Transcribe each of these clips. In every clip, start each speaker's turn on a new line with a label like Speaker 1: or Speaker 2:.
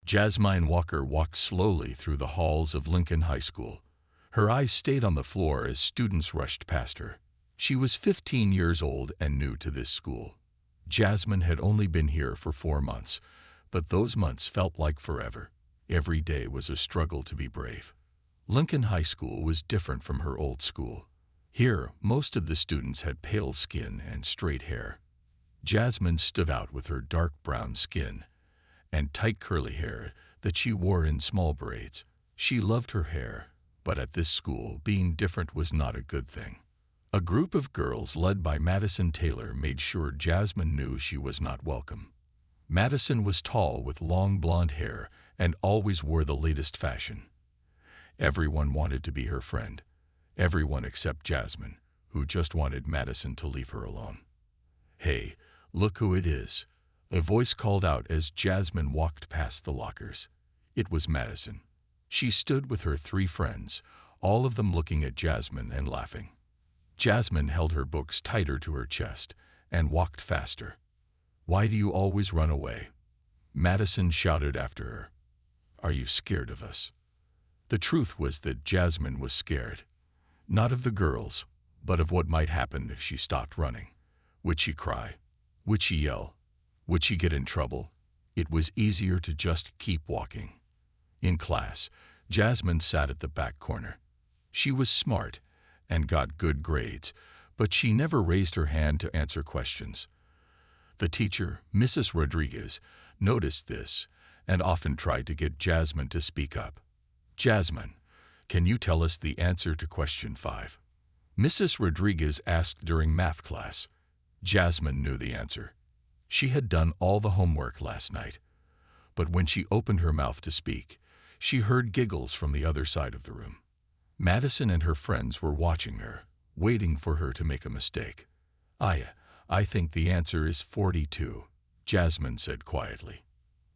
Speaker 1: Jasmine Walker walked slowly through the halls of Lincoln High School. Her eyes stayed on the floor as students rushed past her. She was 15 years old and new to this school. Jasmine had only been here for 4 months, but those months felt like forever. Every day was a struggle to be brave. Lincoln High School was different from her old school. Here, most of the students had pale skin and straight hair. Jasmine stood out with her dark brown skin and tight curly hair that she wore in small braids. She loved her hair, but at this school, being different was not a good thing. A group of girls led by Madison Taylor made sure Jasmine knew she was not welcome. Madison was tall with long blonde hair and always wore the latest fashion. Everyone wanted to be her friend. Everyone except Jasmine, who just wanted Madison to leave her alone. "Hey, look who it is," a voice called out as Jasmine walked past the lockers. It was Madison. She stood with her 3 friends, all of them looking at Jasmine and laughing. Jasmine held her books tighter to her chest and walked faster. "Why do you always run away?" Madison shouted after her. "Are you scared of us?" The truth was that Jasmine was scared. Not of the girls, but of what might happen if she stopped running. Would she cry? Would she yell? Would she get in trouble? It was easier to just keep walking. In class, Jasmine sat at the back corner. She was smart and got good grades, but she never raised her hand to answer questions. The teacher, Mrs. Rodriguez, noticed this and often tried to get Jasmine to speak up. "Jasmine, can you tell us the answer to question 5? Mrs. Rodriguez asked during math class. Jasmine knew the answer. She had done all the homework last night. But when she opened her mouth to speak, she heard giggles from the other side of the room. Madison and her friends were watching her, waiting for her to make a mistake. I think the answer is 42, Jasmine said quietly.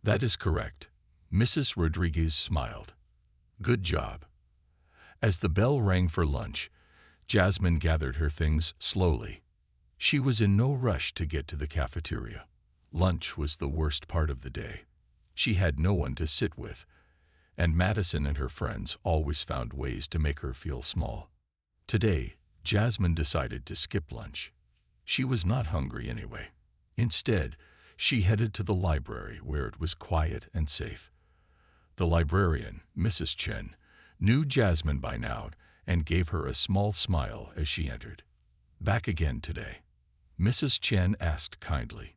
Speaker 1: "That is correct." Mrs. Rodriguez smiled. "Good job." As the bell rang for lunch, Jasmine gathered her things slowly. She was in no rush to get to the cafeteria. Lunch was the worst part of the day. She had no one to sit with, and Madison and her friends always found ways to make her feel small. Today, Jasmine decided to skip lunch. She was not hungry anyway. Instead, she headed to the library where it was quiet and safe. The librarian, Mrs. Chen, knew Jasmine by now and gave her a small smile as she entered. "Back again today?" Mrs. Chen asked kindly.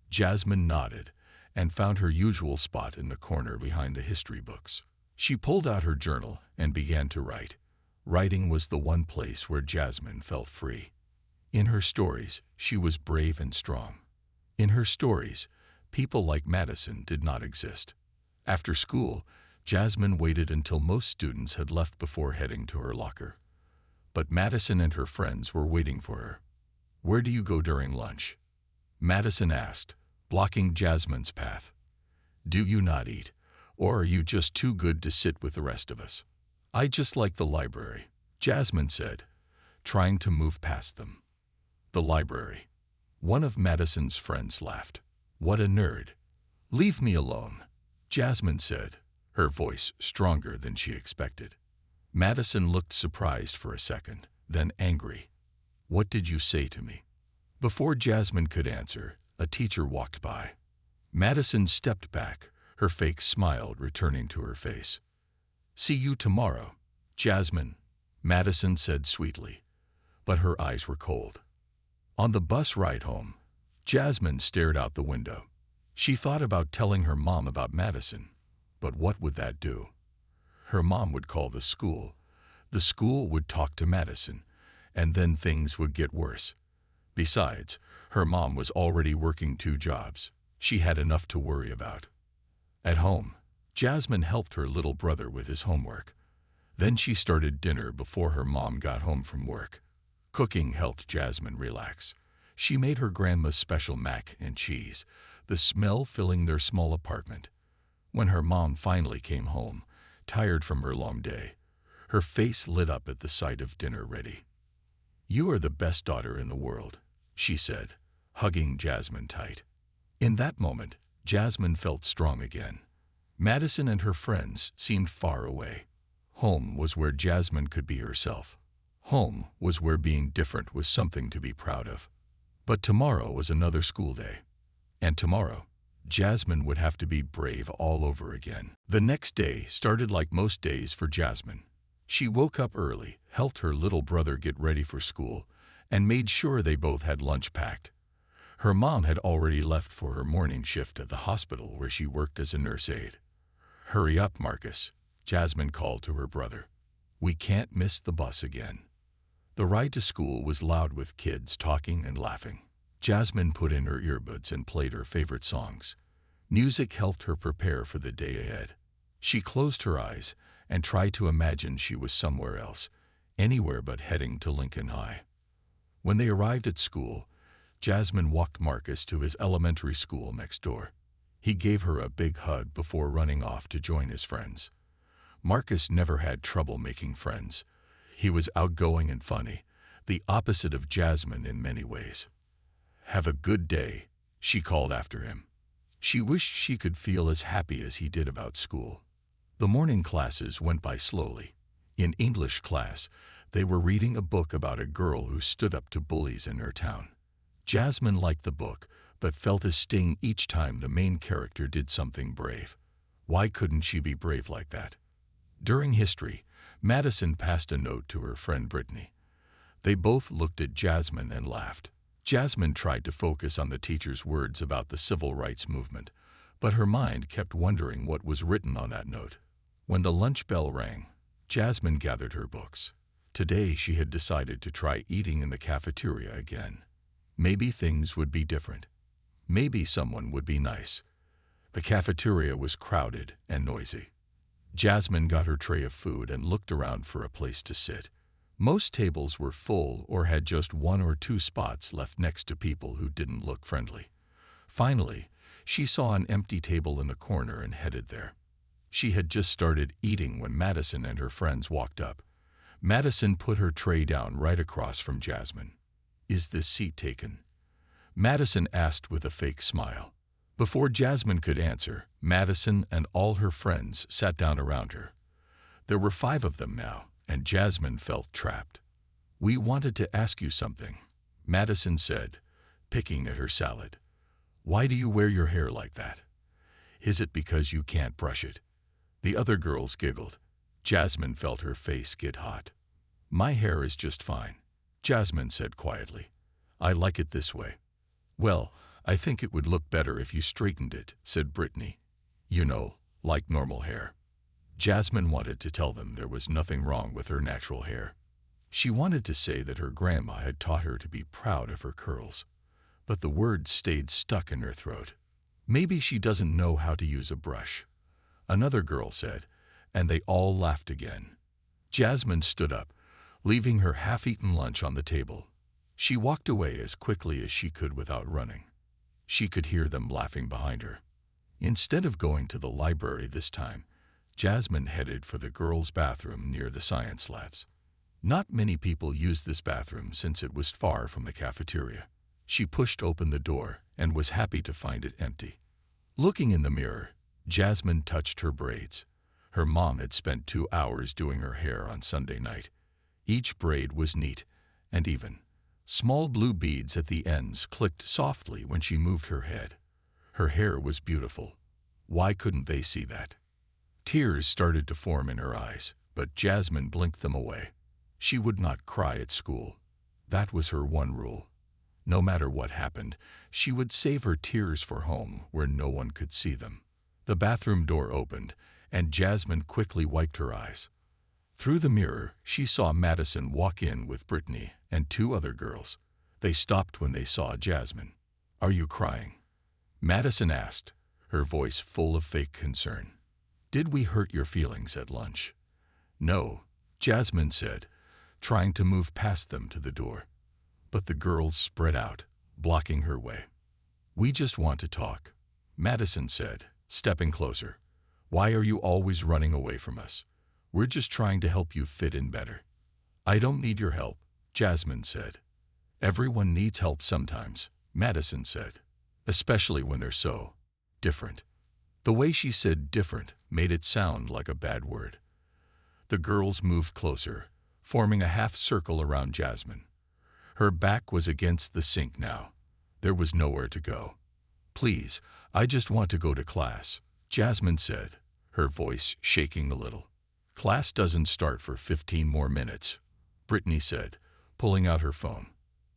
Speaker 1: Jasmine nodded and found her usual spot in the corner behind the history books. She pulled out her journal and began to write. Writing was the one place where Jasmine felt free. In her stories, she was brave and strong. In her stories, people like Madison did not exist. After school, Jasmine waited until most students had left before heading to her locker. But Madison and her friends were waiting for her. "Where do you go during lunch?" Madison asked, blocking Jasmine's path. "Do you not eat, or are you just too good to sit with the rest of us?" "I just like the library," Jasmine said, trying to move past them. "The library." One of Madison's friends laughed. "What a nerd." "Leave me alone," Jasmine said, her voice stronger than she expected. Madison looked surprised for a second, then angry. "What did you say to me?" Before Jasmine could answer, a teacher walked by. Madison stepped back, her fake smile returning to her face. "See you tomorrow, Jasmine," Madison said sweetly, but her eyes were cold. On the bus ride home, Jasmine stared out the window. She thought about telling her mom about Madison, but what would that do? Her mom would call the school would talk to Madison, and then things would get worse. Besides, her mom was already working 2 jobs. She had enough to worry about. At home, Jasmine helped her little brother with his homework. Then she started dinner before her mom got home from work. Cooking helped Jasmine relax. She made her grandma's special mac and cheese, the smell filling their small apartment. When her mom finally came home, tired from her long day, her face lit up at the sight of dinner ready. "You are the best daughter in the world," she said, hugging Jasmine tight. In that moment, Jasmine felt strong again. Madison and her friends seemed far away. Home was where Jasmine could be herself. Home was where being different was something to be proud of. But tomorrow was another school day. And tomorrow, Jasmine would have to be brave all over again. The next day started like most days for Jasmine. She woke up early, helped her little brother get ready for school, and made sure they both had lunch packed. Her mom had already left for her morning shift at the hospital where she worked as a nurse aide. "Hurry up, Marcus," Jasmine called to her brother. "We can't miss the bus again." The ride to school was loud with kids talking and laughing. Jasmine put in her earbuds and played her favorite songs. Music helped her prepare for the day ahead. She closed her eyes and tried to imagine she was somewhere else, anywhere but heading to Lincoln High. When they arrived at school, Jasmine walked Marcus to his elementary school next door. He gave her a big hug before running off to join his friends. Marcus never had trouble making friends. He was outgoing and funny, the opposite of Jasmine in many ways. "Have a good day," she called after him. She wished she could feel as happy as he did about school. The morning classes went by slowly. In English class, they were reading a book about a girl who stood up to bullies in her town. Jasmine liked the book, but felt a sting each time the main character did something brave. Why couldn't she be brave like that? During history, Madison passed a note to her friend Brittany. They both looked at Jasmine and laughed. Jasmine tried to focus on the teacher's words about the civil rights movement, but her mind kept wondering what was written on that note. When the lunch bell rang, Jasmine gathered her books. Today she had decided to try eating in the cafeteria again. Maybe things would be different. Maybe someone would be nice. The cafeteria was crowded and noisy. Jasmine got her tray of food and looked around for a place to sit. Most tables were full or had just 1 or 2 spots left next to people who didn't look friendly. Finally, she saw an empty table in the corner and headed there. She had just started eating when Madison and her friends walked up. Madison put her tray down right across from Jasmine. "Is this seat taken?" Madison asked with a fake smile. Before Jasmine could answer, Madison and all her friends sat down around her. There were 5 of them now, and Jasmine felt trapped. "We wanted to ask you something," Madison said, picking at her salad. "Why do you wear your hair like that? Is it because you can't brush it?" The other girls giggled. Jasmine felt her face get hot. "My hair is just fine," Jasmine said quietly. "I like it this way." "Well, I think it would look better if you straightened it," said Brittany. "You know, like normal hair." Jasmine wanted to tell them there was nothing wrong with her natural hair. She wanted to say that her grandma had taught her to be proud of her curls, but the words stayed stuck in her throat. "Maybe she doesn't know how to use a brush," another girl said, and they all laughed again. Jasmine stood up, leaving her half-eaten lunch on the table. She walked away as quickly as she could without running. She could hear them laughing behind her. Instead of going to the library this time, Jasmine headed for the girls' bathroom near the science labs. Not many people used this bathroom since it was far from the cafeteria. She pushed open the door and was happy to find it empty. Looking in the mirror, Jasmine touched her braids. Her mom had spent 2 hours doing her hair on Sunday night. Each braid was neat and even. Small blue beads at the ends clicked softly when she moved her head. Her hair was beautiful. Why couldn't they see that? Tears started to form in her eyes, but Jasmine blinked them away. She would not cry at school. That was her one rule. No matter what happened, she would save her tears for home where no one could see them. The bathroom door opened, and Jasmine quickly wiped her eyes. Through the mirror, she saw Madison walk in with Brittany and 2 other girls. They stopped when they saw Jasmine. "Are you crying?" Madison asked, her voice full of fake concern. "Did we hurt your feelings at lunch?" "No," Jasmine said, trying to move past them to the door. But the girls spread out, blocking her way. "We just want to talk," Madison said, stepping closer. "Why are you always running away from us? We're just trying to help you fit in better." "I don't need your help," Jasmine said. "Everyone needs help sometimes," Madison said, "especially when they're so different." The way she said different made it sound like a bad word. The girls moved closer, forming a half circle around Jasmine. Her back was against the sink now. There was nowhere to go. "Please, I just want to go to class," Jasmine said, her voice shaking a little. "Class doesn't start for 15 more minutes," Brittany said, pulling out her phone.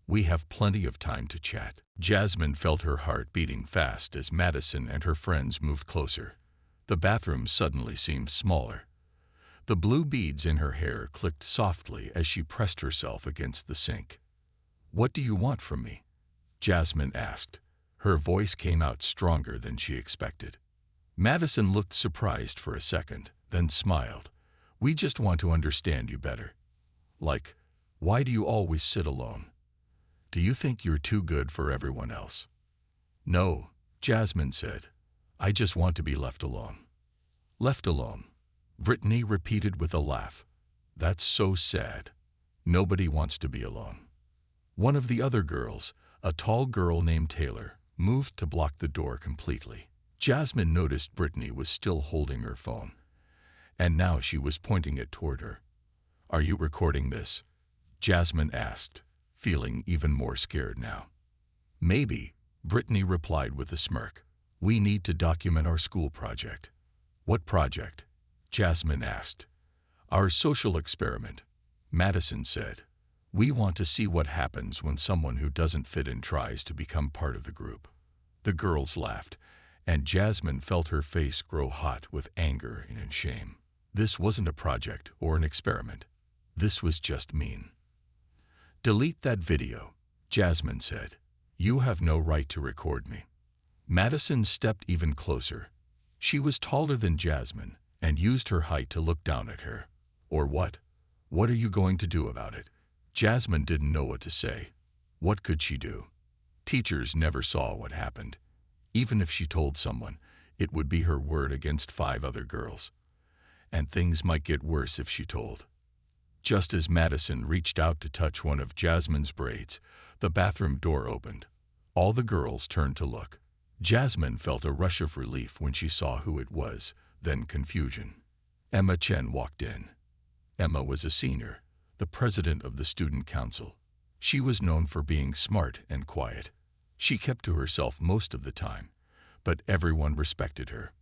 Speaker 1: "We have plenty of time to chat." Jasmine felt her heart beating fast as Madison and her friends moved closer. The bathroom suddenly seemed smaller. The blue beads in her hair clicked softly as she pressed herself against the sink. "What do you want from me?" Jasmine asked. Her voice came out stronger than she expected. Madison looked surprised for a second, then smiled. "We just want to understand you better. Like, why do you always sit alone? Do you think you're too good for everyone else?" "No," Jasmine said. "I just want to be left alone." "Left alone," Brittany repeated with a laugh. "That's so sad. Nobody wants to be alone." One of the other girls, a tall girl named Taylor, moved to block the door completely. Jasmine noticed Brittany was still holding her phone, and now she was pointing it toward her. "Are you recording this?" Jasmine asked, feeling even more scared now. "Maybe," Brittany replied with a smirk. "We need to document our school project." "What project?" Jasmine asked. "Our social experiment," Madison said. "We want to see what happens when someone who doesn't fit in tries to become part of the group." The girls laughed, and Jasmine felt her face grow hot with anger and shame. This wasn't a project or an experiment. This was just mean. "Delete that video," Jasmine said. "You have no right to record me." Madison stepped even closer. She was taller than Jasmine and used her height to look down at her. "Or what? What are you going to do about it?" Jasmine didn't know what to say. What could she do? Teachers never saw what happened. Even if she told someone, it would be her word against 5 other girls. And things might get worse if she told. Just as Madison reached out to touch one of Jasmine's braids, the bathroom door opened. All the girls turned to look. Jasmine felt a rush of relief when she saw who it was, then confusion. Emma Chen walked in. Emma was a senior, the president of the student council. She was known for being smart and quiet. She kept to herself most of the time, but everyone respected her.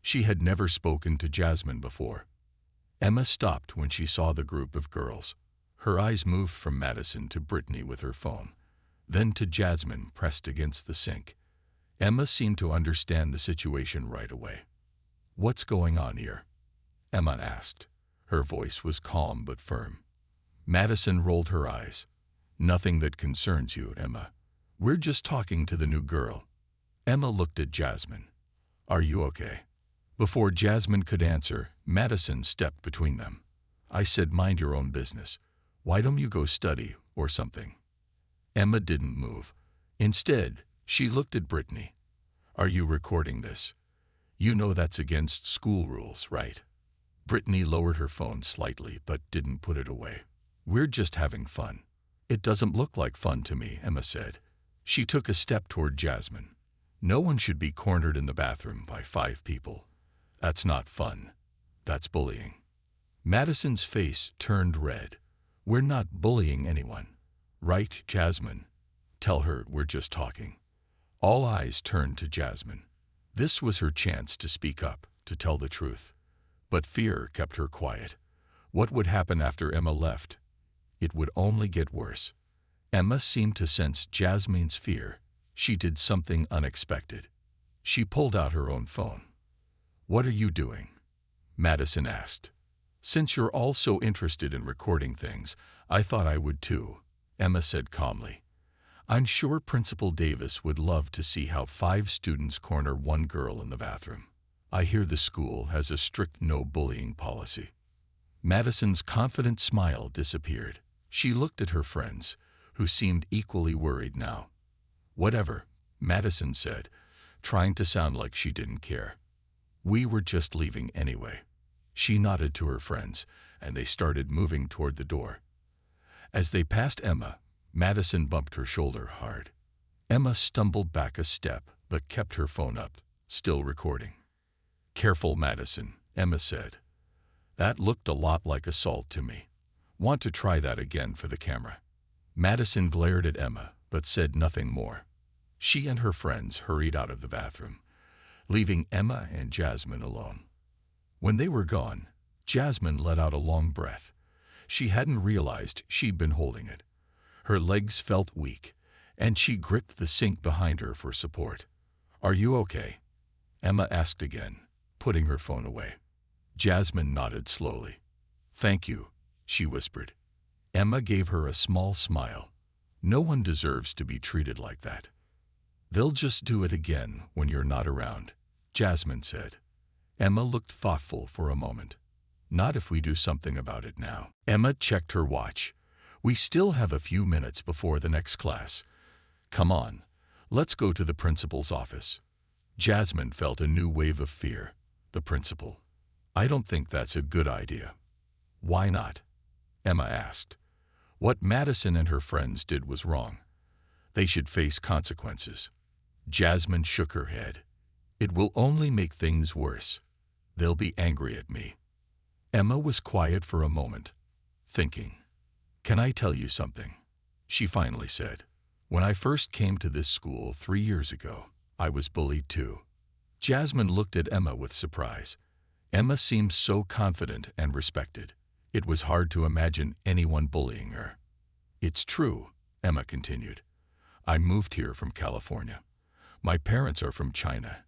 Speaker 1: She had never spoken to Jasmine before. Emma stopped when she saw the group of girls. Her eyes moved from Madison to Brittany with her phone, then to Jasmine pressed against the sink. Emma seemed to understand the situation right away. "What's going on here?" Emma asked. Her voice was calm but firm. Madison rolled her eyes. "Nothing that concerns you, Emma. We're just talking to the new girl." Emma looked at Jasmine. "Are you okay?" Before Jasmine could answer, Madison stepped between them. "I said mind your own business. Why don't you go study or something?" Emma didn't move. Instead, she looked at Brittany. "Are you recording this? You know that's against school rules, right?" Brittany lowered her phone slightly but didn't put it away. "We're just having fun." "It doesn't look like fun to me," Emma said. She took a step toward Jasmine. "No one should be cornered in the bathroom by 5 people. That's not fun. That's bullying." Madison's face turned red. "We're not bullying anyone. Right, Jasmine? Tell her we're just talking." All eyes turned to Jasmine. This was her chance to speak up, to tell the truth. But fear kept her quiet. What would happen after Emma left? It would only get worse. Emma seemed to sense Jasmine's fear. She did something unexpected. She pulled out her own phone. "What are you doing?" Madison asked. "Since you're all so interested in recording things, I thought I would too," Emma said calmly. "I'm sure Principal Davis would love to see how 5 students corner one girl in the bathroom. I hear the school has a strict no-bullying policy." Madison's confident smile disappeared. She looked at her friends, who seemed equally worried now. "Whatever," Madison said, trying to sound like she didn't care. "We were just leaving anyway." She nodded to her friends, and they started moving toward the door. As they passed Emma, Madison bumped her shoulder hard. Emma stumbled back a step, but kept her phone up, still recording. "Careful, Madison," Emma said. "That looked a lot like assault to me. Want to try that again for the camera?" Madison glared at Emma, but said nothing more. She and her friends hurried out of the bathroom, leaving Emma and Jasmine alone. When they were gone, Jasmine let out a long breath. She hadn't realized she'd been holding it. Her legs felt weak, and she gripped the sink behind her for support. "Are you okay?" Emma asked again, putting her phone away. Jasmine nodded slowly. "Thank you," she whispered. Emma gave her a small smile. "No one deserves to be treated like that." "They'll just do it again when you're not around," Jasmine said. Emma looked thoughtful for a moment. "Not if we do something about it now." Emma checked her watch. "We still have a few minutes before the next class. Come on, let's go to the principal's office." Jasmine felt a new wave of fear. The principal. "I don't think that's a good idea." "Why not?" Emma asked. "What Madison and her friends did was wrong. They should face consequences." Jasmine shook her head. "It will only make things worse. They'll be angry at me." Emma was quiet for a moment, thinking. "Can I tell you something?" she finally said. "When I first came to this school 3 years ago, I was bullied too." Jasmine looked at Emma with surprise. Emma seemed so confident and respected. It was hard to imagine anyone bullying her. "It's true," Emma continued. "I moved here from California. My parents are from China,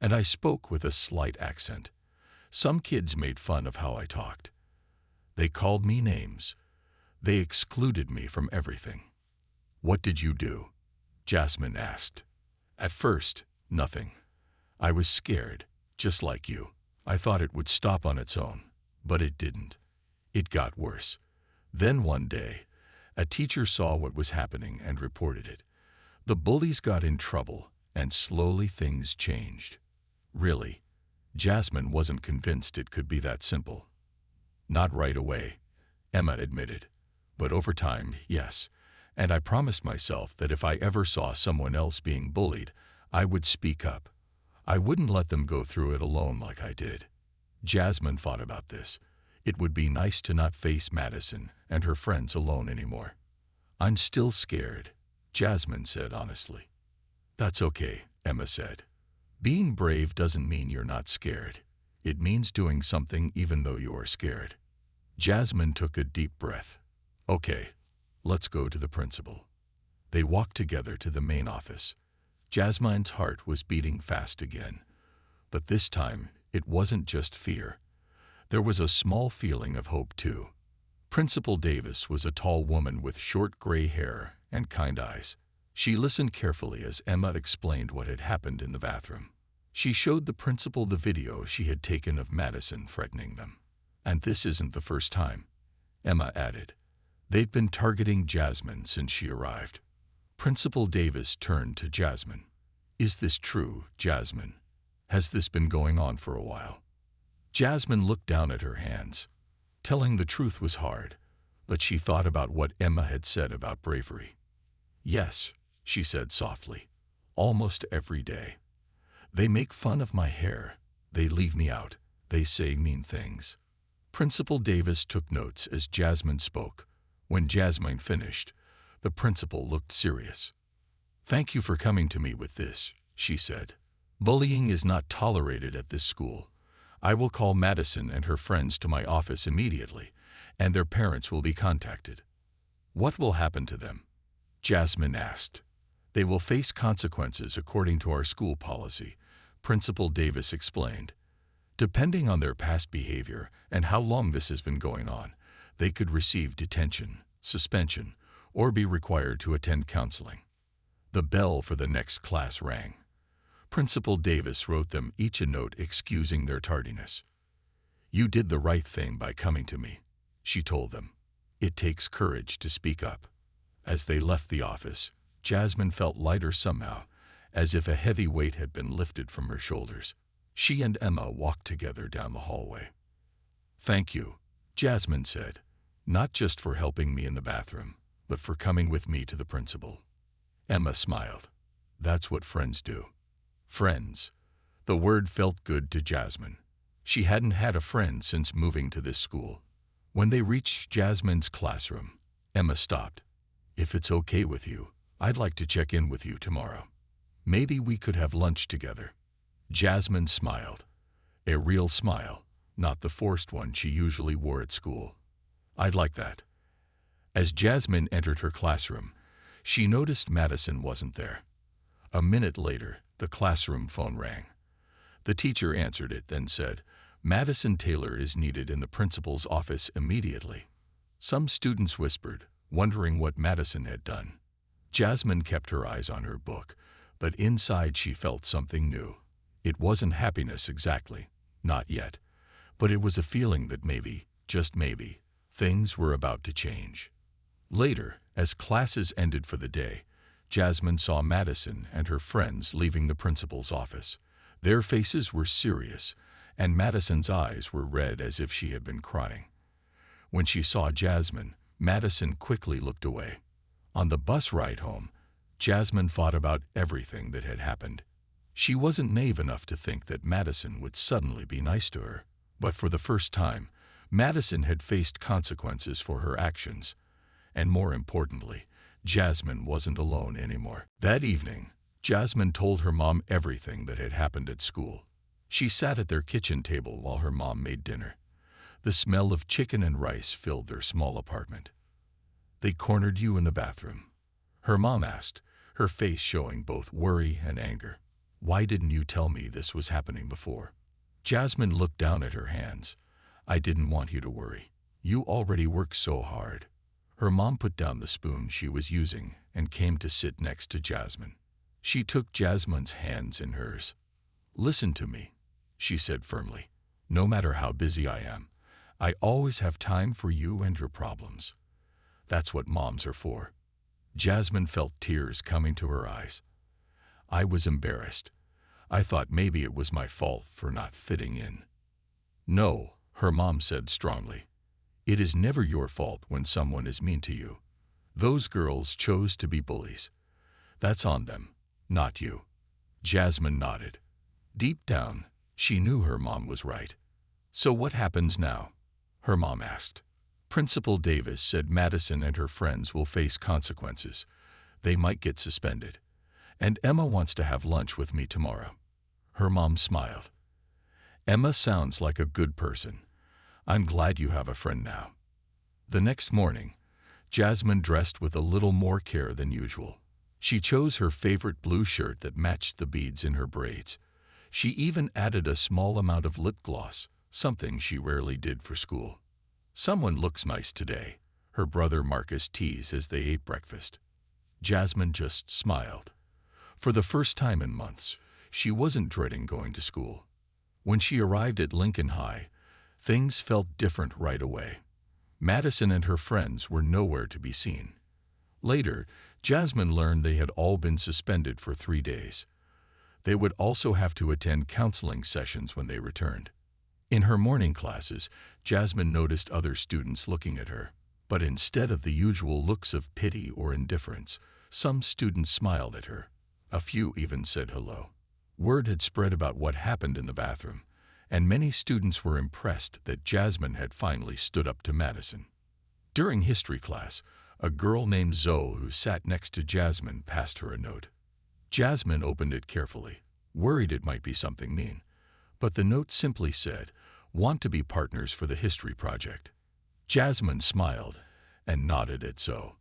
Speaker 1: and I spoke with a slight accent. Some kids made fun of how I talked. They called me names. They excluded me from everything." "What did you do?" Jasmine asked. "At first, nothing. I was scared, just like you. I thought it would stop on its own, but it didn't. It got worse. Then one day, a teacher saw what was happening and reported it. The bullies got in trouble, and slowly things changed." Really, Jasmine wasn't convinced it could be that simple. "Not right away," Emma admitted. "But over time, yes. And I promised myself that if I ever saw someone else being bullied, I would speak up. I wouldn't let them go through it alone like I did." Jasmine thought about this. It would be nice to not face Madison and her friends alone anymore. "I'm still scared," Jasmine said honestly. "That's okay," Emma said. "Being brave doesn't mean you're not scared. It means doing something even though you are scared." Jasmine took a deep breath. "Okay, let's go to the principal." They walked together to the main office. Jasmine's heart was beating fast again. But this time, it wasn't just fear. There was a small feeling of hope too. Principal Davis was a tall woman with short gray hair and kind eyes. She listened carefully as Emma explained what had happened in the bathroom. She showed the principal the video she had taken of Madison threatening them. "And this isn't the first time," Emma added. "They've been targeting Jasmine since she arrived." Principal Davis turned to Jasmine. "Is this true, Jasmine? Has this been going on for a while?" Jasmine looked down at her hands. Telling the truth was hard, but she thought about what Emma had said about bravery. "Yes," she said softly. "Almost every day. They make fun of my hair. They leave me out. They say mean things." Principal Davis took notes as Jasmine spoke. When Jasmine finished, the principal looked serious. "Thank you for coming to me with this," she said. "Bullying is not tolerated at this school. I will call Madison and her friends to my office immediately, and their parents will be contacted." "What will happen to them?" Jasmine asked. "They will face consequences according to our school policy," Principal Davis explained. "Depending on their past behavior and how long this has been going on, they could receive detention, suspension, or be required to attend counseling." The bell for the next class rang. Principal Davis wrote them each a note excusing their tardiness. "You did the right thing by coming to me," she told them. "It takes courage to speak up." As they left the office, Jasmine felt lighter somehow, as if a heavy weight had been lifted from her shoulders. She and Emma walked together down the hallway. "Thank you," Jasmine said, "not just for helping me in the bathroom, but for coming with me to the principal." Emma smiled. "That's what friends do." Friends. The word felt good to Jasmine. She hadn't had a friend since moving to this school. When they reached Jasmine's classroom, Emma stopped. "If it's okay with you, I'd like to check in with you tomorrow. Maybe we could have lunch together." Jasmine smiled. A real smile, not the forced one she usually wore at school. "I'd like that." As Jasmine entered her classroom, she noticed Madison wasn't there. A minute later, the classroom phone rang. The teacher answered it, then said, "Madison Taylor is needed in the principal's office immediately." Some students whispered, wondering what Madison had done. Jasmine kept her eyes on her book, but inside she felt something new. It wasn't happiness exactly, not yet, but it was a feeling that maybe, just maybe, things were about to change. Later, as classes ended for the day, Jasmine saw Madison and her friends leaving the principal's office. Their faces were serious, and Madison's eyes were red as if she had been crying. When she saw Jasmine, Madison quickly looked away. On the bus ride home, Jasmine thought about everything that had happened. She wasn't naive enough to think that Madison would suddenly be nice to her, but for the first time, Madison had faced consequences for her actions. And more importantly, Jasmine wasn't alone anymore. That evening, Jasmine told her mom everything that had happened at school. She sat at their kitchen table while her mom made dinner. The smell of chicken and rice filled their small apartment. "They cornered you in the bathroom?" her mom asked, her face showing both worry and anger. "Why didn't you tell me this was happening before?" Jasmine looked down at her hands. "I didn't want you to worry. You already work so hard." Her mom put down the spoon she was using and came to sit next to Jasmine. She took Jasmine's hands in hers. "Listen to me," she said firmly. "No matter how busy I am, I always have time for you and your problems. That's what moms are for." Jasmine felt tears coming to her eyes. "I was embarrassed. I thought maybe it was my fault for not fitting in." "No," her mom said strongly. "It is never your fault when someone is mean to you. Those girls chose to be bullies. That's on them, not you." Jasmine nodded. Deep down, she knew her mom was right. "So what happens now?" her mom asked. "Principal Davis said Madison and her friends will face consequences. They might get suspended. And Emma wants to have lunch with me tomorrow." Her mom smiled. "Emma sounds like a good person. I'm glad you have a friend now." The next morning, Jasmine dressed with a little more care than usual. She chose her favorite blue shirt that matched the beads in her braids. She even added a small amount of lip gloss, something she rarely did for school. "Someone looks nice today," her brother Marcus teased as they ate breakfast. Jasmine just smiled. For the first time in months, she wasn't dreading going to school. When she arrived at Lincoln High, things felt different right away. Madison and her friends were nowhere to be seen. Later, Jasmine learned they had all been suspended for 3 days. They would also have to attend counseling sessions when they returned. In her morning classes, Jasmine noticed other students looking at her. But instead of the usual looks of pity or indifference, some students smiled at her. A few even said hello. Word had spread about what happened in the bathroom, and many students were impressed that Jasmine had finally stood up to Madison. During history class, a girl named Zoe who sat next to Jasmine passed her a note. Jasmine opened it carefully, worried it might be something mean. But the note simply said, "Want to be partners for the history project." Jasmine smiled and nodded at Zoe.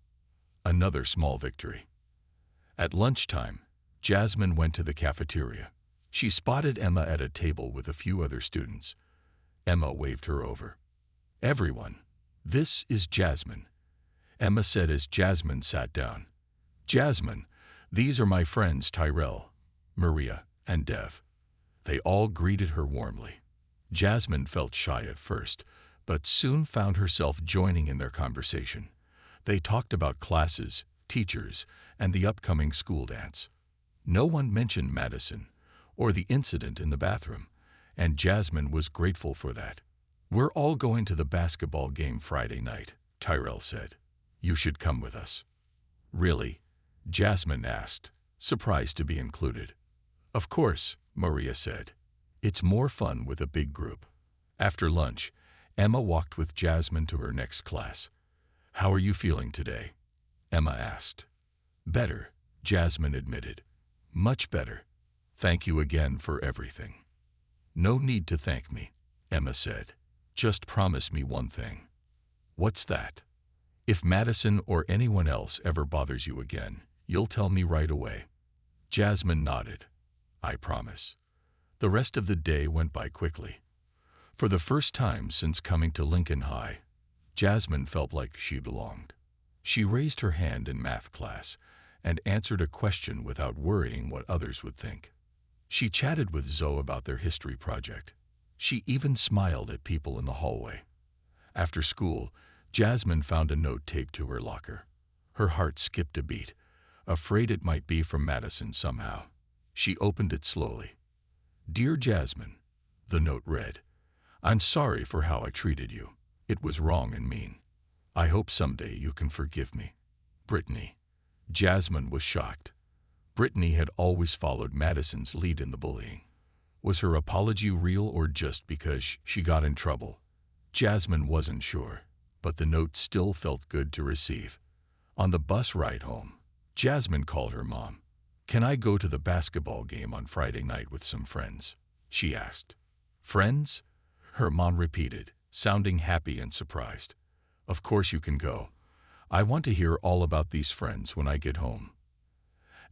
Speaker 1: Another small victory. At lunchtime, Jasmine went to the cafeteria. She spotted Emma at a table with a few other students. Emma waved her over. "Everyone, this is Jasmine," Emma said as Jasmine sat down. "Jasmine, these are my friends Tyrell, Maria, and Dev." They all greeted her warmly. Jasmine felt shy at first, but soon found herself joining in their conversation. They talked about classes, teachers, and the upcoming school dance. No one mentioned Madison or the incident in the bathroom, and Jasmine was grateful for that. "We're all going to the basketball game Friday night," Tyrell said. "You should come with us." "Really?" Jasmine asked, surprised to be included. Of course, Maria said. It's more fun with a big group. After lunch, Emma walked with Jasmine to her next class. How are you feeling today? Emma asked. Better, Jasmine admitted. Much better. Thank you again for everything. No need to thank me, Emma said. Just promise me one thing. What's that? If Madison or anyone else ever bothers you again, you'll tell me right away. Jasmine nodded. I promise. The rest of the day went by quickly. For the first time since coming to Lincoln High, Jasmine felt like she belonged. She raised her hand in math class and answered a question without worrying what others would think. She chatted with Zoe about their history project. She even smiled at people in the hallway. After school, Jasmine found a note taped to her locker. Her heart skipped a beat, afraid it might be from Madison somehow. She opened it slowly. Dear Jasmine, the note read, I'm sorry for how I treated you. It was wrong and mean. I hope someday you can forgive me. Brittany. Jasmine was shocked. Brittany had always followed Madison's lead in the bullying. Was her apology real or just because she got in trouble? Jasmine wasn't sure, but the note still felt good to receive. On the bus ride home, Jasmine called her mom. Can I go to the basketball game on Friday night with some friends? She asked. Friends? Her mom repeated, sounding happy and surprised. Of course you can go. I want to hear all about these friends when I get home.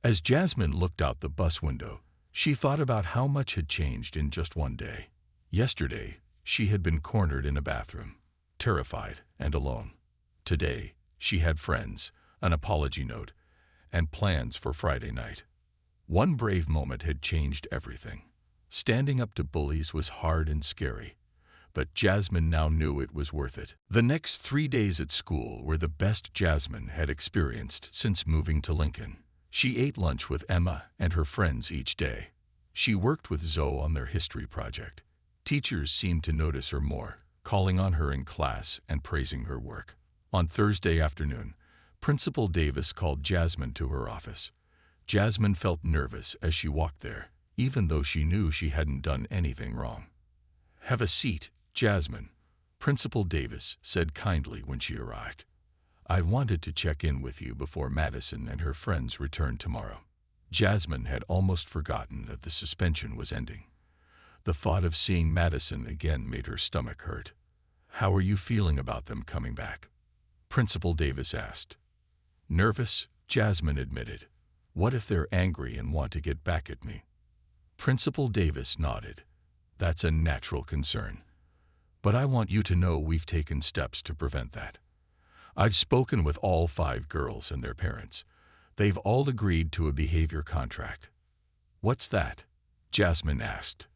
Speaker 1: As Jasmine looked out the bus window, she thought about how much had changed in just one day. Yesterday, she had been cornered in a bathroom, terrified and alone. Today, she had friends, an apology note, and plans for Friday night. One brave moment had changed everything. Standing up to bullies was hard and scary, but Jasmine now knew it was worth it. The next 3 days at school were the best Jasmine had experienced since moving to Lincoln. She ate lunch with Emma and her friends each day. She worked with Zoe on their history project. Teachers seemed to notice her more, calling on her in class and praising her work. On Thursday afternoon, Principal Davis called Jasmine to her office. Jasmine felt nervous as she walked there, even though she knew she hadn't done anything wrong. Have a seat, Jasmine, Principal Davis said kindly when she arrived. I wanted to check in with you before Madison and her friends returned tomorrow. Jasmine had almost forgotten that the suspension was ending. The thought of seeing Madison again made her stomach hurt. How are you feeling about them coming back? Principal Davis asked. Nervous, Jasmine admitted. What if they're angry and want to get back at me? Principal Davis nodded. That's a natural concern. But I want you to know we've taken steps to prevent that. I've spoken with all 5 girls and their parents. They've all agreed to a behavior contract. What's that? Jasmine asked.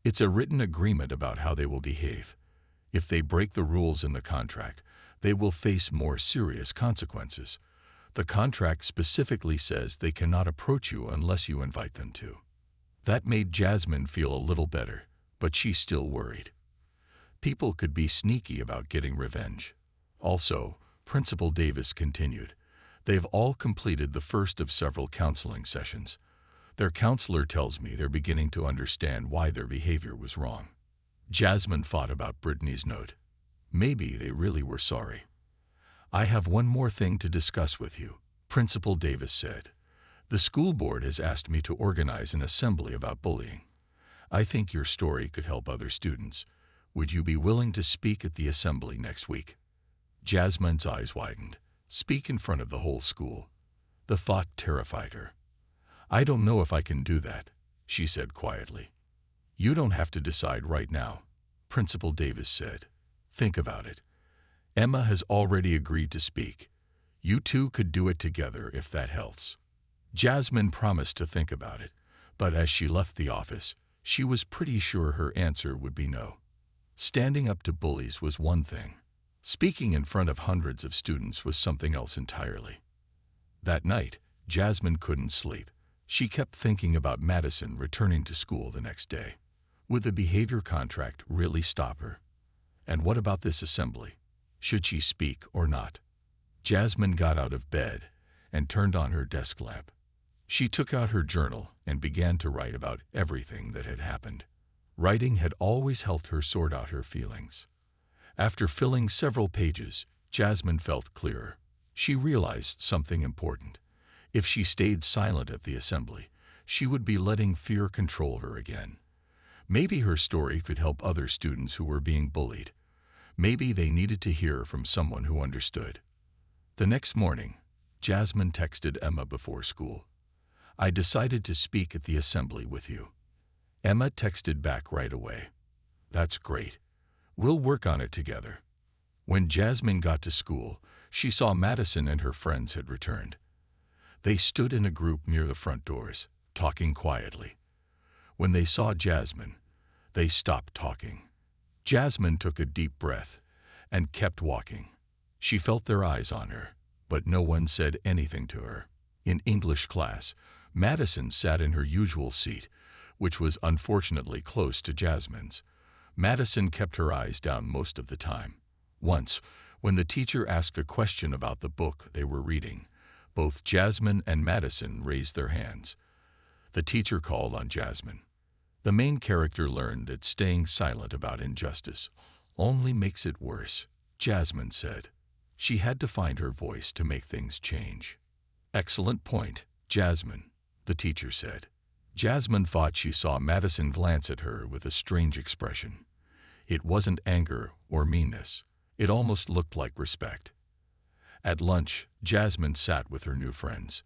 Speaker 1: It's a written agreement about how they will behave. If they break the rules in the contract, they will face more serious consequences. The contract specifically says they cannot approach you unless you invite them to. That made Jasmine feel a little better, but she's still worried. People could be sneaky about getting revenge. Also, Principal Davis continued, they've all completed the first of several counseling sessions. Their counselor tells me they're beginning to understand why their behavior was wrong. Jasmine thought about Brittany's note. Maybe they really were sorry. I have one more thing to discuss with you, Principal Davis said. The school board has asked me to organize an assembly about bullying. I think your story could help other students. Would you be willing to speak at the assembly next week? Jasmine's eyes widened. Speak in front of the whole school. The thought terrified her. I don't know if I can do that, she said quietly. You don't have to decide right now, Principal Davis said. Think about it. Emma has already agreed to speak. You two could do it together if that helps. Jasmine promised to think about it, but as she left the office, she was pretty sure her answer would be no. Standing up to bullies was one thing. Speaking in front of hundreds of students was something else entirely. That night, Jasmine couldn't sleep. She kept thinking about Madison returning to school the next day. Would the behavior contract really stop her? And what about this assembly? Should she speak or not? Jasmine got out of bed and turned on her desk lamp. She took out her journal and began to write about everything that had happened. Writing had always helped her sort out her feelings. After filling several pages, Jasmine felt clearer. She realized something important. If she stayed silent at the assembly, she would be letting fear control her again. Maybe her story could help other students who were being bullied. Maybe they needed to hear from someone who understood. The next morning, Jasmine texted Emma before school. "I decided to speak at the assembly with you." Emma texted back right away. "That's great. We'll work on it together." When Jasmine got to school, she saw Madison and her friends had returned. They stood in a group near the front doors, talking quietly. When they saw Jasmine, they stopped talking. Jasmine took a deep breath and kept walking. She felt their eyes on her, but no one said anything to her. In English class, Madison sat in her usual seat, which was unfortunately close to Jasmine's. Madison kept her eyes down most of the time. Once, when the teacher asked a question about the book they were reading, both Jasmine and Madison raised their hands. The teacher called on Jasmine. The main character learned that staying silent about injustice only makes it worse, Jasmine said. She had to find her voice to make things change. "Excellent point, Jasmine," the teacher said. Jasmine thought she saw Madison glance at her with a strange expression. It wasn't anger or meanness. It almost looked like respect. At lunch, Jasmine sat with her new friends.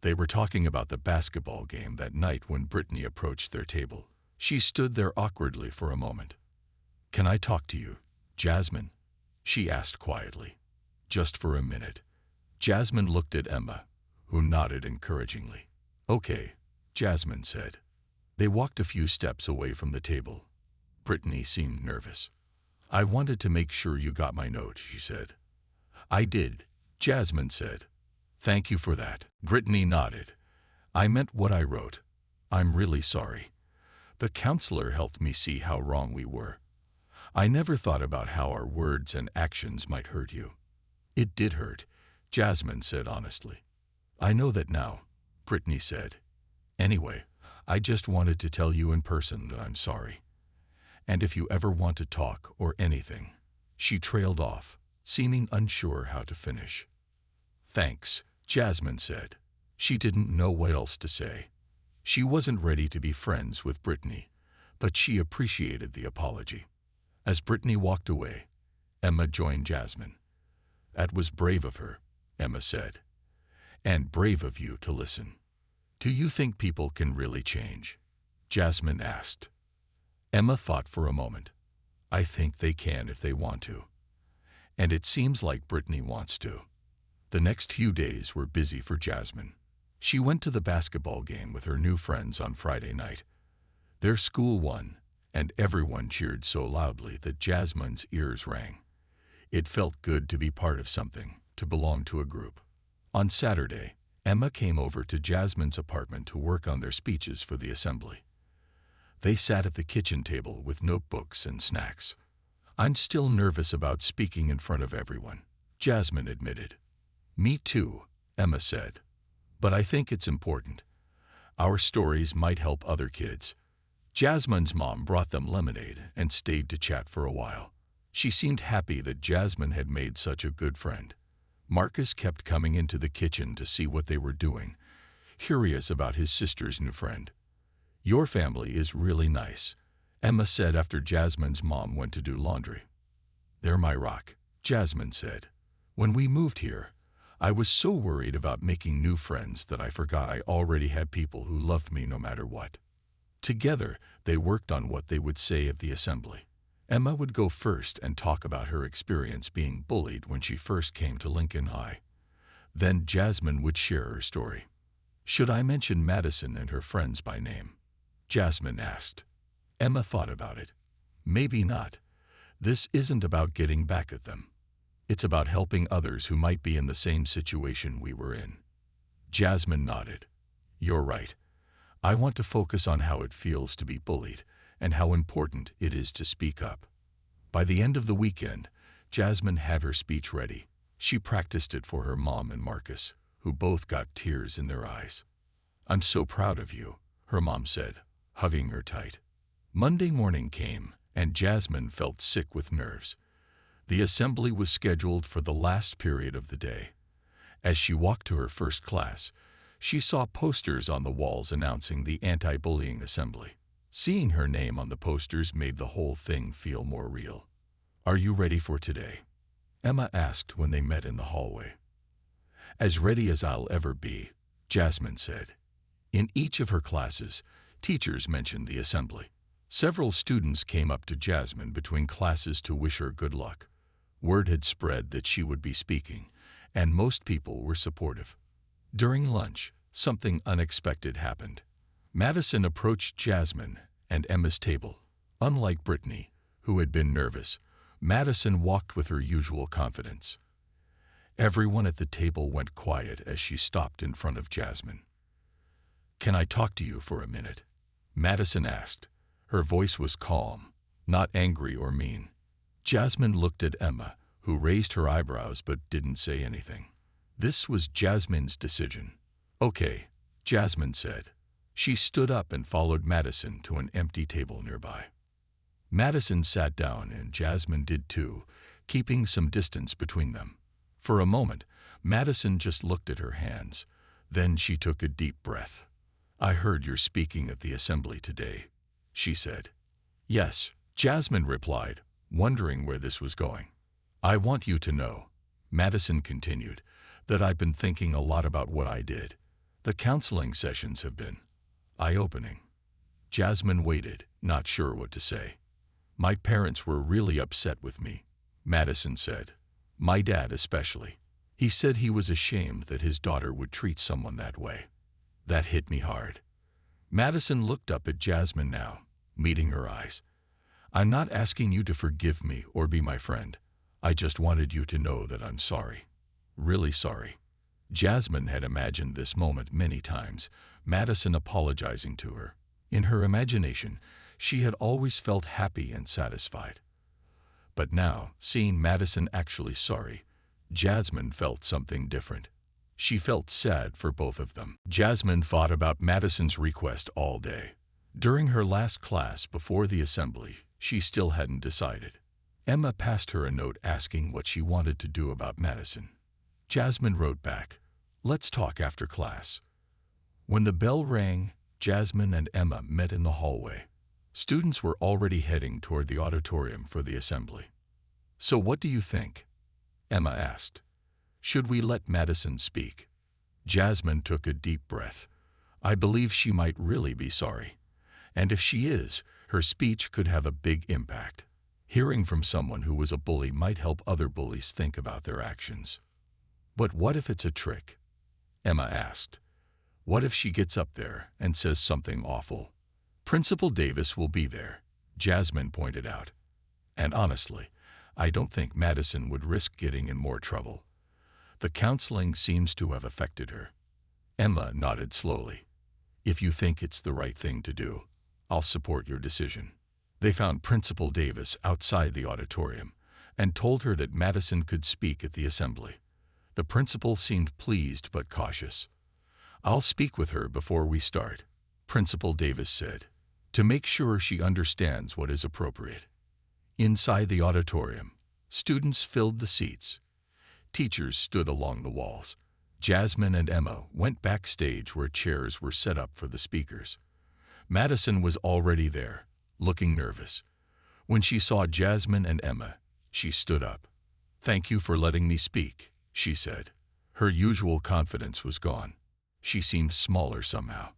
Speaker 1: They were talking about the basketball game that night when Brittany approached their table. She stood there awkwardly for a moment. "Can I talk to you, Jasmine?" she asked quietly. "Just for a minute." Jasmine looked at Emma, who nodded encouragingly. "Okay," Jasmine said. They walked a few steps away from the table. Brittany seemed nervous. "I wanted to make sure you got my note," she said. "I did," Jasmine said. "Thank you for that." Brittany nodded. "I meant what I wrote. I'm really sorry. The counselor helped me see how wrong we were. I never thought about how our words and actions might hurt you." "It did hurt," Jasmine said honestly. "I know that now," Brittany said. "Anyway, I just wanted to tell you in person that I'm sorry. And if you ever want to talk or anything." She trailed off, seeming unsure how to finish. "Thanks," Jasmine said. She didn't know what else to say. She wasn't ready to be friends with Brittany, but she appreciated the apology. As Brittany walked away, Emma joined Jasmine. "That was brave of her," Emma said. "And brave of you to listen." "Do you think people can really change?" Jasmine asked. Emma thought for a moment. "I think they can if they want to. And it seems like Brittany wants to." The next few days were busy for Jasmine. She went to the basketball game with her new friends on Friday night. Their school won, and everyone cheered so loudly that Jasmine's ears rang. It felt good to be part of something, to belong to a group. On Saturday, Emma came over to Jasmine's apartment to work on their speeches for the assembly. They sat at the kitchen table with notebooks and snacks. "I'm still nervous about speaking in front of everyone," Jasmine admitted. "Me too," Emma said. "But I think it's important. Our stories might help other kids." Jasmine's mom brought them lemonade and stayed to chat for a while. She seemed happy that Jasmine had made such a good friend. Marcus kept coming into the kitchen to see what they were doing, curious about his sister's new friend. "Your family is really nice," Emma said after Jasmine's mom went to do laundry. "They're my rock," Jasmine said. "When we moved here, I was so worried about making new friends that I forgot I already had people who loved me no matter what." Together, they worked on what they would say at the assembly. Emma would go first and talk about her experience being bullied when she first came to Lincoln High. Then Jasmine would share her story. "Should I mention Madison and her friends by name?" Jasmine asked. Emma thought about it. "Maybe not. This isn't about getting back at them. It's about helping others who might be in the same situation we were in." Jasmine nodded. "You're right. I want to focus on how it feels to be bullied and how important it is to speak up." By the end of the weekend, Jasmine had her speech ready. She practiced it for her mom and Marcus, who both got tears in their eyes. I'm so proud of you, her mom said, hugging her tight. Monday morning came, and Jasmine felt sick with nerves. The assembly was scheduled for the last period of the day. As she walked to her first class, she saw posters on the walls announcing the anti-bullying assembly. Seeing her name on the posters made the whole thing feel more real. Are you ready for today? Emma asked when they met in the hallway. As ready as I'll ever be, Jasmine said. In each of her classes, teachers mentioned the assembly. Several students came up to Jasmine between classes to wish her good luck. Word had spread that she would be speaking, and most people were supportive. During lunch, something unexpected happened. Madison approached Jasmine and Emma's table. Unlike Brittany, who had been nervous, Madison walked with her usual confidence. Everyone at the table went quiet as she stopped in front of Jasmine. "Can I talk to you for a minute?" Madison asked. Her voice was calm, not angry or mean. Jasmine looked at Emma, who raised her eyebrows but didn't say anything. This was Jasmine's decision. "Okay," Jasmine said. She stood up and followed Madison to an empty table nearby. Madison sat down and Jasmine did too, keeping some distance between them. For a moment, Madison just looked at her hands. Then she took a deep breath. "I heard you're speaking at the assembly today," she said. "Yes," Jasmine replied, wondering where this was going. "I want you to know," Madison continued, "that I've been thinking a lot about what I did. The counseling sessions have been eye-opening." Jasmine waited, not sure what to say. "My parents were really upset with me," Madison said. "My dad especially. He said he was ashamed that his daughter would treat someone that way. That hit me hard." Madison looked up at Jasmine now, meeting her eyes. "I'm not asking you to forgive me or be my friend. I just wanted you to know that I'm sorry. Really sorry." Jasmine had imagined this moment many times, Madison apologizing to her. In her imagination, she had always felt happy and satisfied. But now, seeing Madison actually sorry, Jasmine felt something different. She felt sad for both of them. Jasmine thought about Madison's request all day. During her last class before the assembly, she still hadn't decided. Emma passed her a note asking what she wanted to do about Madison. Jasmine wrote back, "Let's talk after class." When the bell rang, Jasmine and Emma met in the hallway. Students were already heading toward the auditorium for the assembly. "So what do you think?" Emma asked. "Should we let Madison speak?" Jasmine took a deep breath. "I believe she might really be sorry. And if she is, her speech could have a big impact. Hearing from someone who was a bully might help other bullies think about their actions." "But what if it's a trick?" Emma asked. "What if she gets up there and says something awful?" "Principal Davis will be there," Jasmine pointed out. "And honestly, I don't think Madison would risk getting in more trouble. The counseling seems to have affected her." Emma nodded slowly. "If you think it's the right thing to do, I'll support your decision." They found Principal Davis outside the auditorium and told her that Madison could speak at the assembly. The principal seemed pleased but cautious. "I'll speak with her before we start," Principal Davis said, "to make sure she understands what is appropriate." Inside the auditorium, students filled the seats. Teachers stood along the walls. Jasmine and Emma went backstage where chairs were set up for the speakers. Madison was already there, looking nervous. When she saw Jasmine and Emma, she stood up. "Thank you for letting me speak," she said. Her usual confidence was gone. She seemed smaller somehow.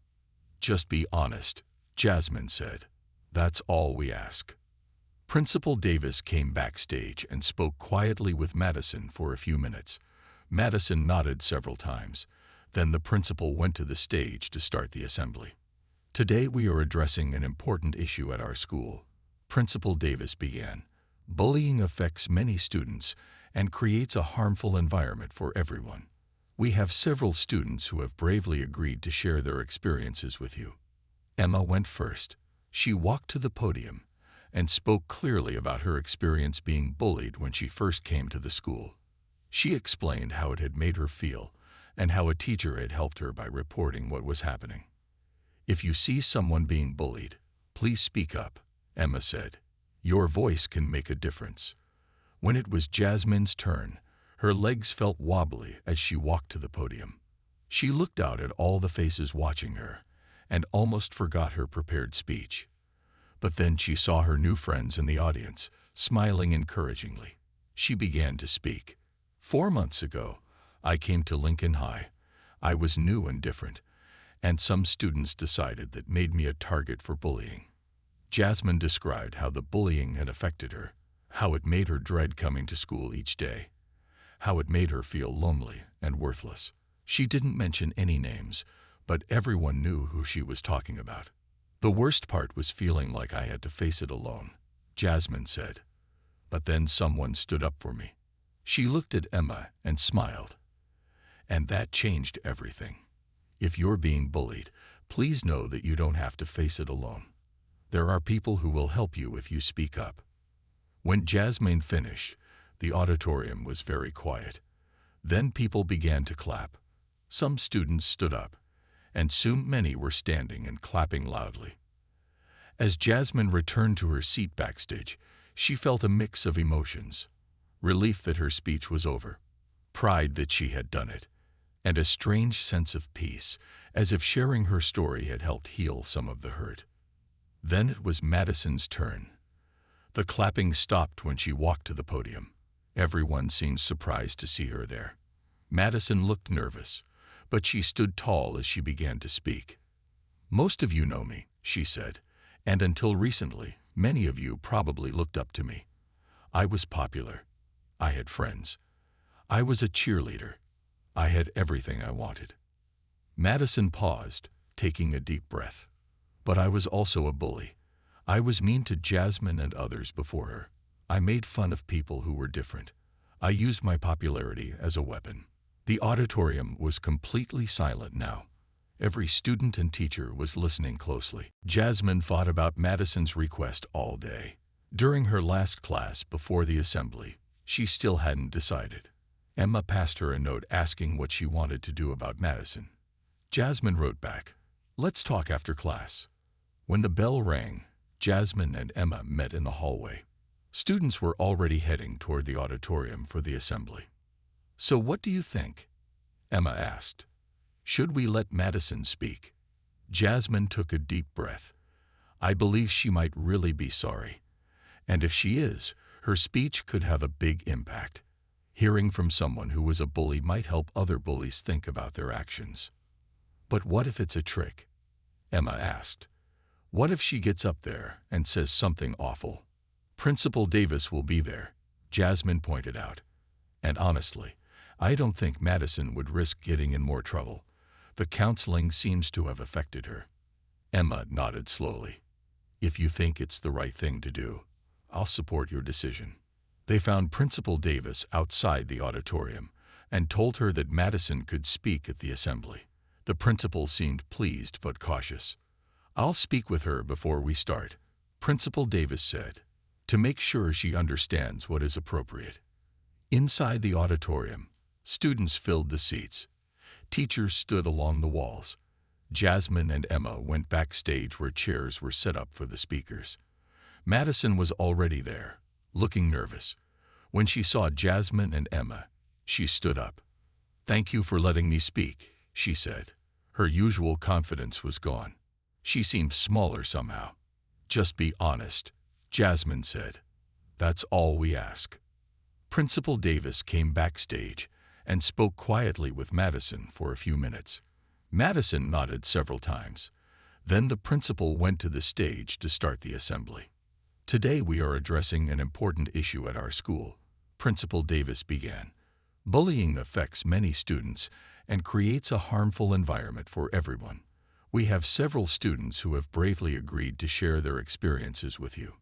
Speaker 1: "Just be honest," Jasmine said. "That's all we ask." Principal Davis came backstage and spoke quietly with Madison for a few minutes. Madison nodded several times. Then the principal went to the stage to start the assembly. "Today we are addressing an important issue at our school," Principal Davis began. "Bullying affects many students and creates a harmful environment for everyone. We have several students who have bravely agreed to share their experiences with you." Emma went first. She walked to the podium and spoke clearly about her experience being bullied when she first came to the school. She explained how it had made her feel and how a teacher had helped her by reporting what was happening. "If you see someone being bullied, please speak up," Emma said. "Your voice can make a difference." When it was Jasmine's turn, her legs felt wobbly as she walked to the podium. She looked out at all the faces watching her and almost forgot her prepared speech. But then she saw her new friends in the audience, smiling encouragingly. She began to speak. "4 months ago, I came to Lincoln High. I was new and different, and some students decided that made me a target for bullying." Jasmine described how the bullying had affected her, how it made her dread coming to school each day, how it made her feel lonely and worthless. She didn't mention any names, but everyone knew who she was talking about. "The worst part was feeling like I had to face it alone," Jasmine said. "But then someone stood up for me." She looked at Emma and smiled. "And that changed everything. If you're being bullied, please know that you don't have to face it alone. There are people who will help you if you speak up." When Jasmine finished, the auditorium was very quiet. Then people began to clap. Some students stood up, and soon many were standing and clapping loudly. As Jasmine returned to her seat backstage, she felt a mix of emotions: relief that her speech was over, pride that she had done it, and a strange sense of peace, as if sharing her story had helped heal some of the hurt. Then it was Madison's turn. The clapping stopped when she walked to the podium. Everyone seemed surprised to see her there. Madison looked nervous, but she stood tall as she began to speak. "Most of you know me," she said, "and until recently, many of you probably looked up to me. I was popular. I had friends. I was a cheerleader. I had everything I wanted." Madison paused, taking a deep breath. "But I was also a bully. I was mean to Jasmine and others before her. I made fun of people who were different. I used my popularity as a weapon." The auditorium was completely silent now. Every student and teacher was listening closely. Jasmine thought about Madison's request all day. During her last class before the assembly, she still hadn't decided. Emma passed her a note asking what she wanted to do about Madison. Jasmine wrote back, "Let's talk after class." When the bell rang, Jasmine and Emma met in the hallway. Students were already heading toward the auditorium for the assembly. "So what do you think?" Emma asked. "Should we let Madison speak?" Jasmine took a deep breath. "I believe she might really be sorry. And if she is, her speech could have a big impact. Hearing from someone who was a bully might help other bullies think about their actions." "But what if it's a trick?" Emma asked. "What if she gets up there and says something awful?" "Principal Davis will be there," Jasmine pointed out. "And honestly, I don't think Madison would risk getting in more trouble. The counseling seems to have affected her." Emma nodded slowly. "If you think it's the right thing to do, I'll support your decision." They found Principal Davis outside the auditorium and told her that Madison could speak at the assembly. The principal seemed pleased but cautious. "I'll speak with her before we start," Principal Davis said, "to make sure she understands what is appropriate." Inside the auditorium, students filled the seats. Teachers stood along the walls. Jasmine and Emma went backstage where chairs were set up for the speakers. Madison was already there, looking nervous. When she saw Jasmine and Emma, she stood up. "Thank you for letting me speak," she said. Her usual confidence was gone. She seemed smaller somehow. "Just be honest," Jasmine said. "That's all we ask." Principal Davis came backstage and spoke quietly with Madison for a few minutes. Madison nodded several times. Then the principal went to the stage to start the assembly. "Today we are addressing an important issue at our school," Principal Davis began. "Bullying affects many students and creates a harmful environment for everyone. We have several students who have bravely agreed to share their experiences with you."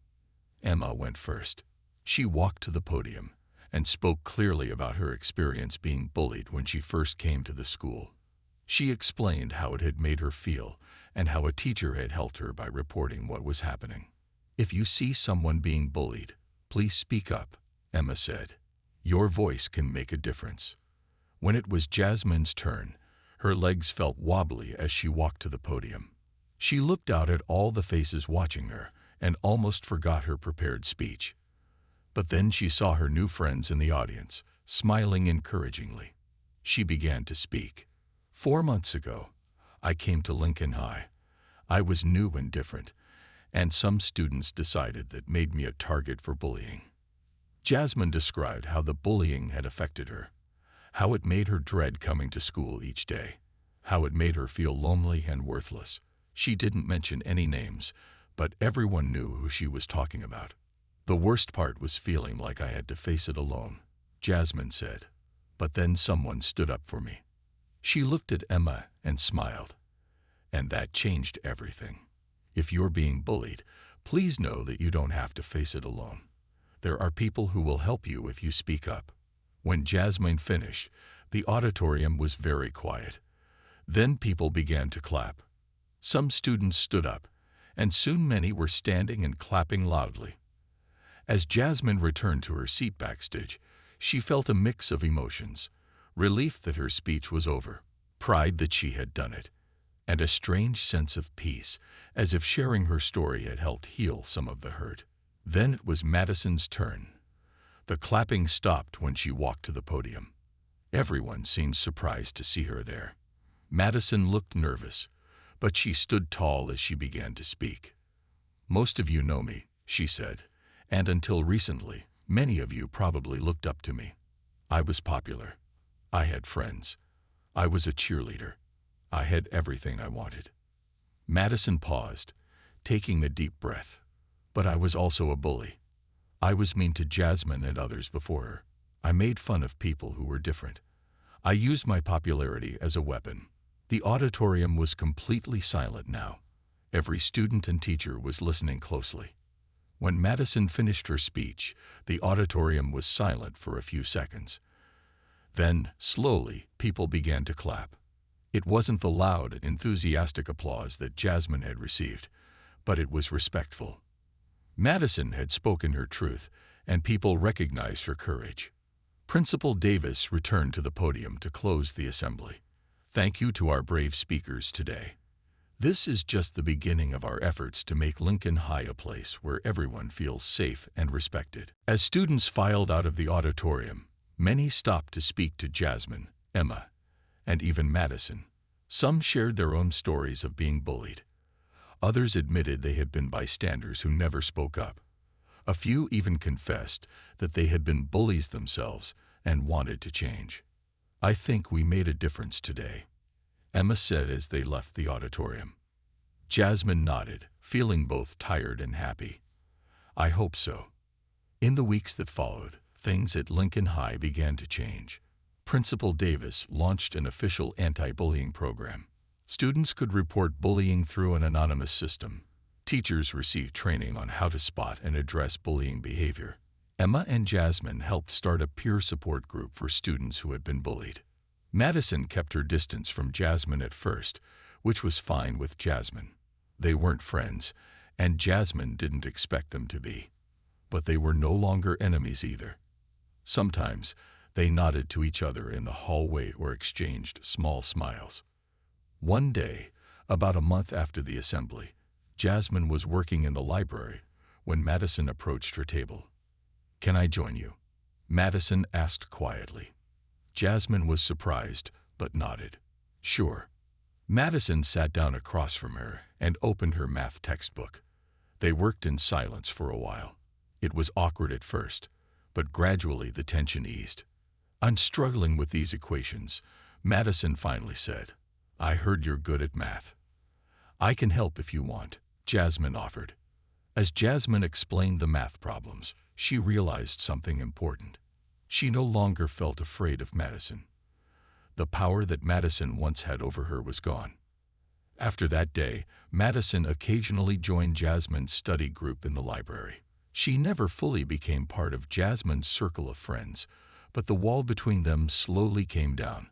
Speaker 1: Emma went first. She walked to the podium and spoke clearly about her experience being bullied when she first came to the school. She explained how it had made her feel and how a teacher had helped her by reporting what was happening. "If you see someone being bullied, please speak up," Emma said. "Your voice can make a difference." When it was Jasmine's turn, her legs felt wobbly as she walked to the podium. She looked out at all the faces watching her and almost forgot her prepared speech. But then she saw her new friends in the audience, smiling encouragingly. She began to speak. 4 months ago, I came to Lincoln High. I was new and different, and some students decided that made me a target for bullying. Jasmine described how the bullying had affected her, how it made her dread coming to school each day, how it made her feel lonely and worthless. She didn't mention any names, but everyone knew who she was talking about. The worst part was feeling like I had to face it alone, Jasmine said. But then someone stood up for me. She looked at Emma and smiled. And that changed everything. If you're being bullied, please know that you don't have to face it alone. There are people who will help you if you speak up. When Jasmine finished, the auditorium was very quiet. Then people began to clap. Some students stood up, and soon many were standing and clapping loudly. As Jasmine returned to her seat backstage, she felt a mix of emotions: relief that her speech was over, pride that she had done it, and a strange sense of peace, as if sharing her story had helped heal some of the hurt. Then it was Madison's turn. The clapping stopped when she walked to the podium. Everyone seemed surprised to see her there. Madison looked nervous, but she stood tall as she began to speak. "Most of you know me," she said, "and until recently, many of you probably looked up to me. I was popular. I had friends. I was a cheerleader. I had everything I wanted." Madison paused, taking a deep breath. "But I was also a bully. I was mean to Jasmine and others before her. I made fun of people who were different. I used my popularity as a weapon." The auditorium was completely silent now. Every student and teacher was listening closely. When Madison finished her speech, the auditorium was silent for a few seconds. Then, slowly, people began to clap. It wasn't the loud, enthusiastic applause that Jasmine had received, but it was respectful. Madison had spoken her truth, and people recognized her courage. Principal Davis returned to the podium to close the assembly. "Thank you to our brave speakers today. This is just the beginning of our efforts to make Lincoln High a place where everyone feels safe and respected." As students filed out of the auditorium, many stopped to speak to Jasmine, Emma, and even Madison. Some shared their own stories of being bullied. Others admitted they had been bystanders who never spoke up. A few even confessed that they had been bullies themselves and wanted to change. "I think we made a difference today," Emma said as they left the auditorium. Jasmine nodded, feeling both tired and happy. "I hope so." In the weeks that followed, things at Lincoln High began to change. Principal Davis launched an official anti-bullying program. Students could report bullying through an anonymous system. Teachers received training on how to spot and address bullying behavior. Emma and Jasmine helped start a peer support group for students who had been bullied. Madison kept her distance from Jasmine at first, which was fine with Jasmine. They weren't friends, and Jasmine didn't expect them to be. But they were no longer enemies either. Sometimes they nodded to each other in the hallway or exchanged small smiles. One day, about a month after the assembly, Jasmine was working in the library when Madison approached her table. "Can I join you?" Madison asked quietly. Jasmine was surprised, but nodded. "Sure." Madison sat down across from her and opened her math textbook. They worked in silence for a while. It was awkward at first, but gradually the tension eased. "I'm struggling with these equations," Madison finally said. "I heard you're good at math." "I can help if you want," Jasmine offered. As Jasmine explained the math problems, she realized something important. She no longer felt afraid of Madison. The power that Madison once had over her was gone. After that day, Madison occasionally joined Jasmine's study group in the library. She never fully became part of Jasmine's circle of friends, but the wall between them slowly came down.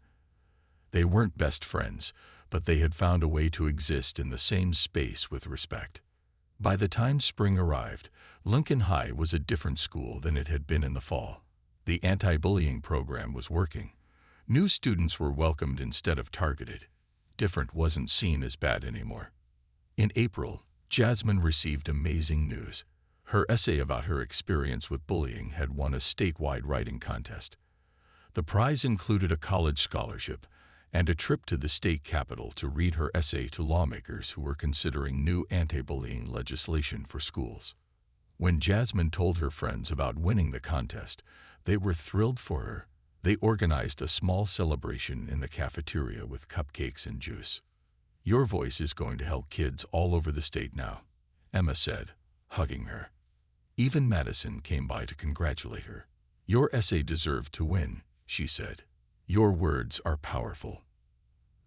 Speaker 1: They weren't best friends, but they had found a way to exist in the same space with respect. By the time spring arrived, Lincoln High was a different school than it had been in the fall. The anti-bullying program was working. New students were welcomed instead of targeted. Different wasn't seen as bad anymore. In April, Jasmine received amazing news. Her essay about her experience with bullying had won a statewide writing contest. The prize included a college scholarship and a trip to the state capitol to read her essay to lawmakers who were considering new anti-bullying legislation for schools. When Jasmine told her friends about winning the contest, they were thrilled for her. They organized a small celebration in the cafeteria with cupcakes and juice. "Your voice is going to help kids all over the state now," Emma said, hugging her. Even Madison came by to congratulate her. "Your essay deserved to win," she said. "Your words are powerful."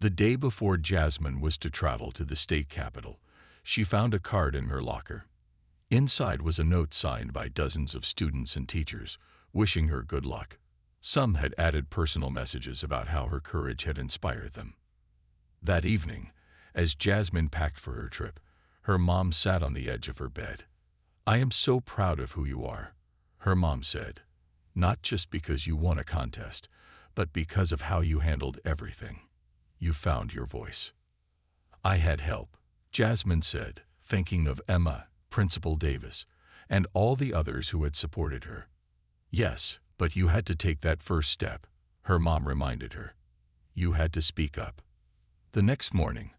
Speaker 1: The day before Jasmine was to travel to the state capitol, she found a card in her locker. Inside was a note signed by dozens of students and teachers, wishing her good luck. Some had added personal messages about how her courage had inspired them. That evening, as Jasmine packed for her trip, her mom sat on the edge of her bed. "I am so proud of who you are," her mom said, "not just because you won a contest, but because of how you handled everything. You found your voice." "I had help," Jasmine said, thinking of Emma, Principal Davis, and all the others who had supported her. "Yes, but you had to take that first step," her mom reminded her. "You had to speak up." The next morning,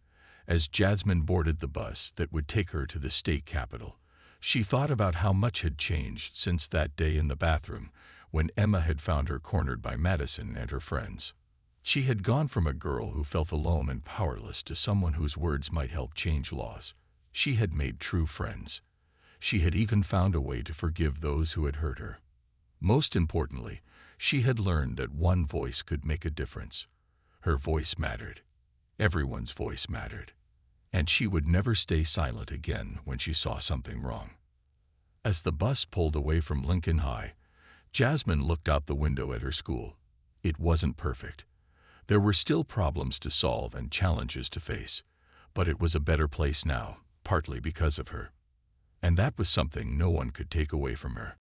Speaker 1: as Jasmine boarded the bus that would take her to the state capitol, she thought about how much had changed since that day in the bathroom when Emma had found her cornered by Madison and her friends. She had gone from a girl who felt alone and powerless to someone whose words might help change laws. She had made true friends. She had even found a way to forgive those who had hurt her. Most importantly, she had learned that one voice could make a difference. Her voice mattered. Everyone's voice mattered. And she would never stay silent again when she saw something wrong. As the bus pulled away from Lincoln High, Jasmine looked out the window at her school. It wasn't perfect. There were still problems to solve and challenges to face, but it was a better place now, partly because of her. And that was something no one could take away from her.